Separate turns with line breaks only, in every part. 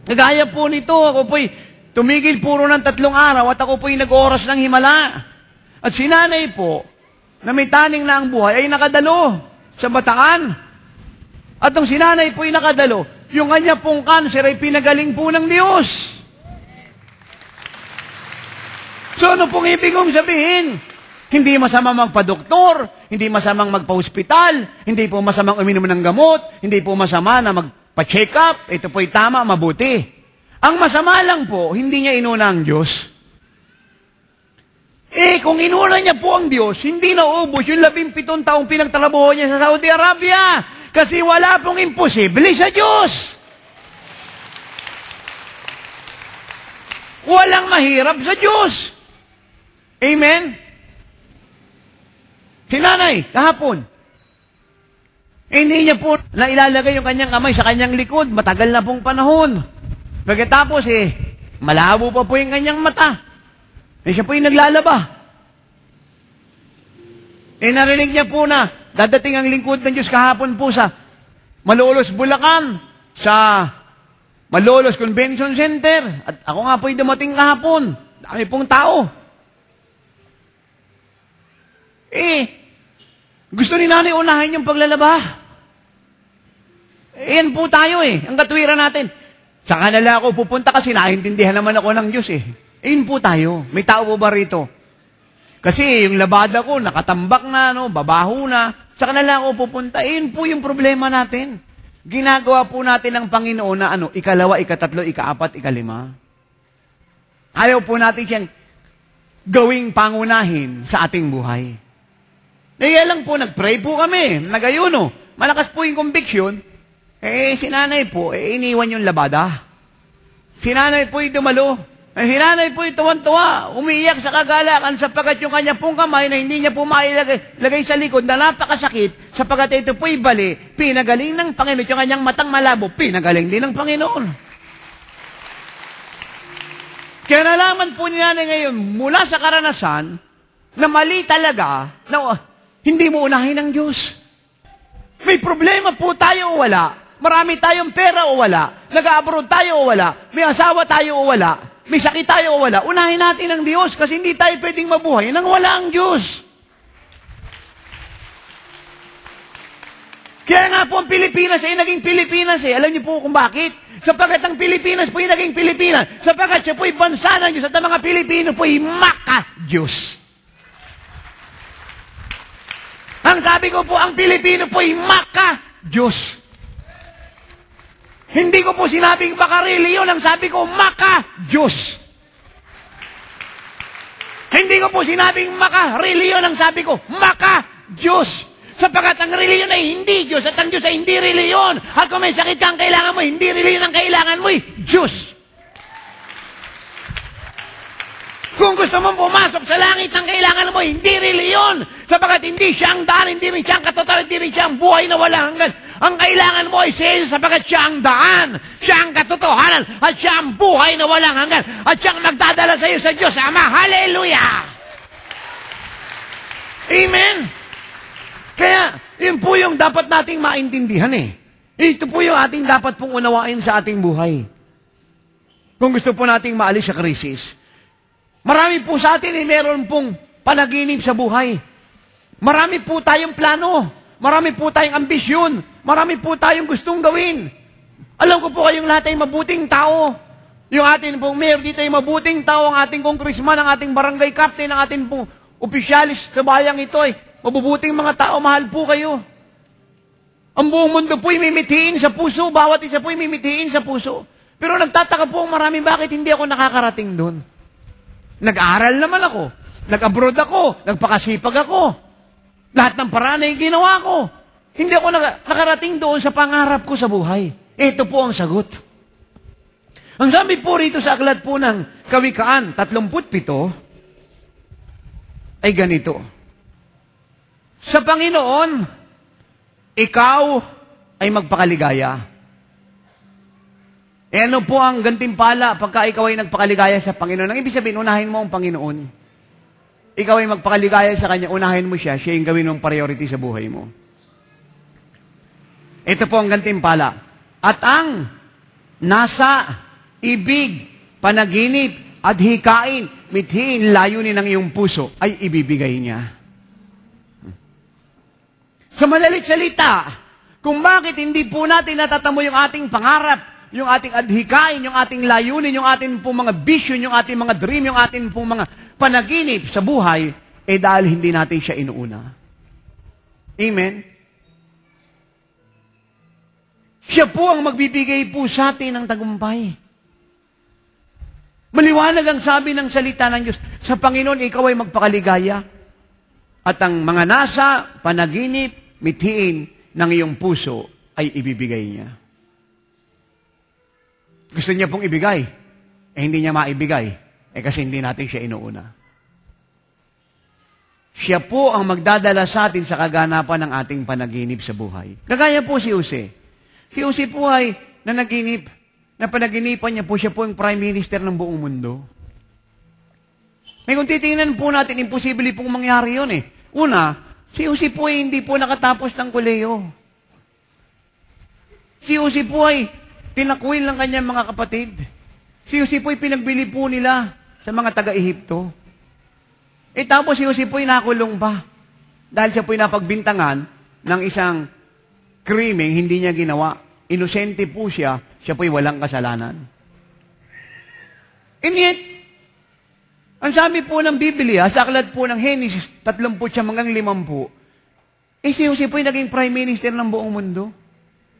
Kagaya po nito, ako po'y tumigil puro ng 3 araw at ako po'y nag-oras ng himala. At si nanay po, na may taning na ang buhay, ay nakadalo sa Bataan. At nung si nanay po'y nakadalo, yung kanya pong cancer ay pinagaling po ng Diyos. So ano pong ibig kong sabihin? Hindi masamang magpa-doktor, hindi masamang magpa-hospital, hindi po masamang uminom ng gamot, hindi po masama na magpa-check up, ito po'y tama, mabuti. Ang masama lang po, hindi niya inuna ang Diyos. Kung inuna niya po ang Diyos, hindi naubos yung 17 taong pinagtrabaho niya sa Saudi Arabia. Kasi wala pong imposible sa Diyos. Walang mahirap sa Diyos. Amen? Si nanay, kahapon, hindi niya po nailalagay yung kanyang kamay sa kanyang likod. Matagal na pong panahon. Pagkatapos malabo pa po yung kanyang mata. Siya po yung naglalaba. Narinig niya po na dadating ang lingkod ng Diyos kahapon po sa Malolos, Bulacan, sa Malolos Convention Center. At ako nga po yung dumating kahapon. Dami pong tao. Gusto ni nanay unahin yung paglalaba. Yan po tayo ang katwiran natin. Sa kanila ako pupunta kasi naintindihan naman ako ng Diyos Ayun po tayo. May tao po ba rito? Kasi yung labada ko, nakatambak na, babaho na. Sa kanila ako pupunta. Ayun po yung problema natin. Ginagawa po natin ng Panginoon na ikalawa, ikatatlo, ikaapat, ikalima. Ayaw po natin siyang gawing pangunahin sa ating buhay. Kaya lang po, nag-pray po kami. Nagayuno. Malakas po yung conviction. Si nanay po, iniwan yung labada. Si nanay po dumalo. Si nanay po tuwan-tuwa, umiiyak sa kagalakan sapagkat yung kanya pong kamay na hindi niya po mailagay sa likod na napakasakit sapagkat ito po'y bali, pinagaling ng Panginoon. Yung kanyang matang malabo, pinagaling din ng Panginoon. Kaya nalaman po ni nanay ngayon, mula sa karanasan, na mali talaga, na hindi mo unahin ng Diyos. May problema po tayo o wala. Marami tayong pera o wala. Nag-abroad tayo o wala. May asawa tayo o wala. May sakit tayo o wala. Unahin natin ang Diyos kasi hindi tayo pwedeng mabuhay nang wala ang Diyos. Kaya nga po ang Pilipinas ay naging Pilipinas Alam niyo po kung bakit? Sapagkat ang Pilipinas po ay naging Pilipinas. Sapagkat siya po ay bansa ng Diyos at ang mga Pilipino po ay maka-Diyos. Ang sabi ko po, ang Pilipino po ay maka-Diyos. Hindi ko po sinabing maka-reliyon, ang sabi ko, maka-Diyos. Hindi ko po sinabing maka-reliyon, ang sabi ko, maka-Diyos. Sapagkat ang reliyon ay hindi Diyos, at ang Diyos ay hindi reliyon. At kung may sakit ka ang kailangan mo, hindi reliyon ang kailangan mo, Diyos. Kung gusto mong pumasok sa langit, ang kailangan mo, hindi reliyon. Sapagkat hindi siya ang daan, hindi rin siya ang katotohanan, hindi rin siya ang buhay na walang hanggan. Ang kailangan mo ay siya sapagkat siya ang daan, siya ang katotohanan, at siya ang buhay na walang hanggan. At siya ang magdadala sa iyo sa Diyos Ama. Hallelujah! Amen! Kaya, yun po yung dapat nating maintindihan Ito po yung ating dapat pong unawain sa ating buhay. Kung gusto po nating maalis sa krisis. Marami po sa atin meron pong panaginip sa buhay. Marami po tayong plano. Marami po tayong ambisyon. Marami po tayong gustong gawin. Alam ko po kayong lahat ay mabuting tao. Yung atin pong mayor dito ay mabuting tao. Ang ating congressman, ang ating barangay captain, ang ating pong opisyalis sa bayang ito ay mabubuting mga tao. Mahal po kayo. Ang buong mundo po ay mimitiin sa puso. Bawat isa po ay mimitiin sa puso. Pero nagtataka po ang marami, bakit hindi ako nakakarating doon? Nag-aral naman ako. Nag-abroad ako. Nagpakasipag ako. Lahat ng paraan ay ginawa ko. Hindi ako nakarating doon sa pangarap ko sa buhay. Ito po ang sagot. Ang sabi po rito sa aklat po ng Kawikaan 37 ay ganito. Sa Panginoon, ikaw ay magpakaligaya. Ano po ang gantimpala pagka ikaw ay nagpakaligaya sa Panginoon? Ang ibig sabihin, unahin mo ang Panginoon. Ikaw ay magpakaligaya sa Kanya, unahin mo siya, siya yung gawin mong priority sa buhay mo. Ito po ang gantimpala. At ang nasa ibig, panaginip, adhikain, mithiin, layunin ng iyong puso ay ibibigay niya. Sa madalit salita, kung bakit hindi po natin natatamo yung ating pangarap, yung ating adhikain, yung ating layunin, yung ating pong mga vision, yung ating mga dream, yung ating pong mga panaginip sa buhay, dahil hindi natin siya inuuna. Amen? Siya po ang magbibigay po sa atin ng tagumpay. Maliwanag ang sabi ng salita ng Diyos, sa Panginoon, ikaw ay magpakaligaya. At ang mga nasa, panaginip, mithiin ng iyong puso ay ibibigay niya. Gusto niya pong ibigay, hindi niya maibigay, kasi hindi natin siya inuuna. Siya po ang magdadala sa atin sa kaganapan ng ating panaginip sa buhay. Kagaya po si Jose. Si Jose po ay nanaginip, na panaginipan niya po, siya po yung prime minister ng buong mundo. May kung titingnan po natin, imposible pong mangyari yun eh. Una, si Jose po ay hindi po nakatapos ng koleyo. Si Jose po ay tinakwil ng kanyang mga kapatid. Si Jose po ay pinagbili po nila sa mga taga-Ehipto. Tapos si Jose po ay nakulong pa. Dahil siya po ay napagbintangan ng isang krimeng hindi niya ginawa. Inosente po siya, siya po ay walang kasalanan. And yet, ang sabi po ng Biblia, sa aklat po ng Genesis 30 hanggang 50, si Jose po ay naging prime minister ng buong mundo.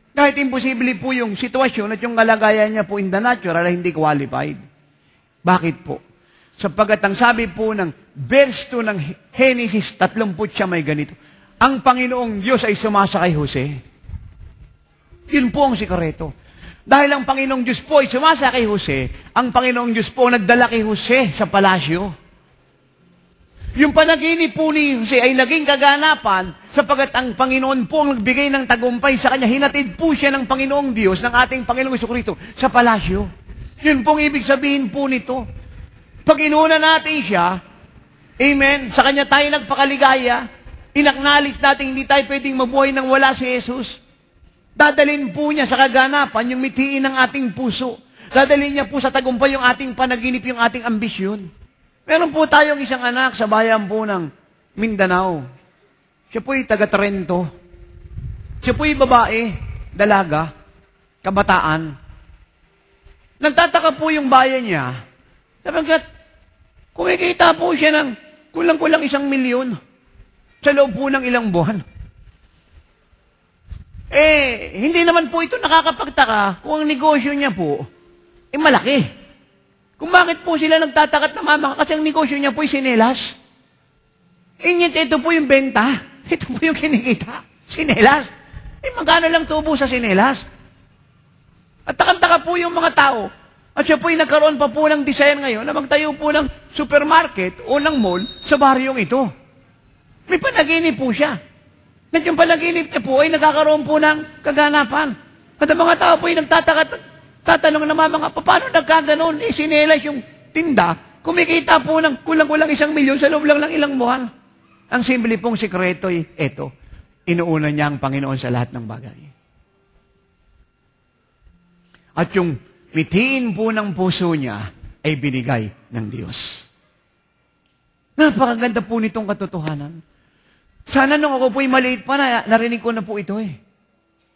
Kahit imposible po yung sitwasyon at yung kalagayan niya po in the natural ay hindi qualified. Bakit po? Sapagkat ang sabi po ng verse 2 ng Genesis 30 may ganito, ang Panginoong Diyos ay sumasa kay Jose. Yun po ang sikreto. Dahil ang Panginoong Diyos po ay sumasa kay Jose, ang Panginoong Diyos po nagdala kay Jose sa palasyo. Yung panaginip po ni Jose ay naging kaganapan sapagkat ang Panginoon po ang nagbigay ng tagumpay sa kanya. Hinatid po siya ng Panginoong Diyos, ng ating Panginoong Jesucristo sa palasyo. Yun pong ibig sabihin po nito. Pag inuna natin siya, amen, sa kanya tayo nagpakaligaya, inaknalis natin hindi tayo pwedeng mabuhay nang wala si Jesus. Dadalhin po niya sa kaganapan yung mithiin ng ating puso. Dadalhin niya po sa tagumpay yung ating panaginip, yung ating ambisyon. Meron po tayong isang anak sa bayan po ng Mindanao. Siya po'y taga-Trento. Siya po'y babae, dalaga, kabataan. Nagtataka po yung bayan niya. Sapagkat, kumikita po siya ng kulang-kulang 1 milyon sa loob po ng ilang buwan. Hindi naman po ito nakakapagtaka kung ang negosyo niya po, malaki. Kung bakit po sila nagtatakat na mamaka, kasi ang negosyo niya po ay sinelas. Ito po yung benta. Ito po yung kinikita. Sinelas. Magkano lang tubo sa sinelas? At takantaka po yung mga tao. At siya po ay nagkaroon pa po ng design ngayon na magtayo po ng supermarket o ng mall sa baryong ito. May panaginip po siya. At yung panaginip niya po ay nagkakaroon po ng kaganapan. At ang mga tao po ay tatanong naman mga, paano nagkaganon? Sinelas yung tinda, kumikita po ng kulang-kulang 1 milyon sa loob lang ng ilang buwan. Ang simple pong sikreto ay ito, inuuna niya ang Panginoon sa lahat ng bagay. At yung mithiin po ng puso niya ay binigay ng Diyos. Napakaganda po nitong katotohanan. Sana nung ako po'y maliit pa narinig ko na po ito eh.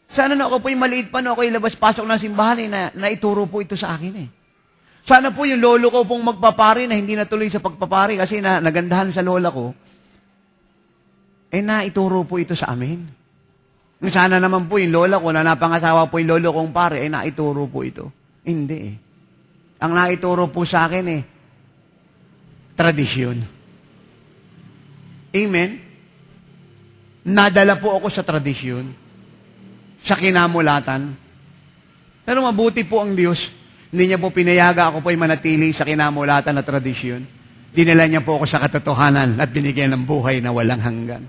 Sana nung ako po'y maliit pa nung ako'y labas-pasok ng simbahan naituro po ito sa akin eh. Sana po yung lolo ko pong magpapari na hindi natuloy sa pagpapari kasi nagandahan sa lola ko, naituro po ito sa amin. Sana naman po yung lola ko na napangasawa po yung lolo kong pare, naituro po ito. Hindi eh. Ang naituro po sa akin tradisyon. Amen? Nadala po ako sa tradisyon, sa kinamulatan. Pero mabuti po ang Diyos. Hindi niya po pinayaga ako po ay manatili sa kinamulatan na tradisyon. Dinala niya po ako sa katotohanan at binigyan ng buhay na walang hanggan.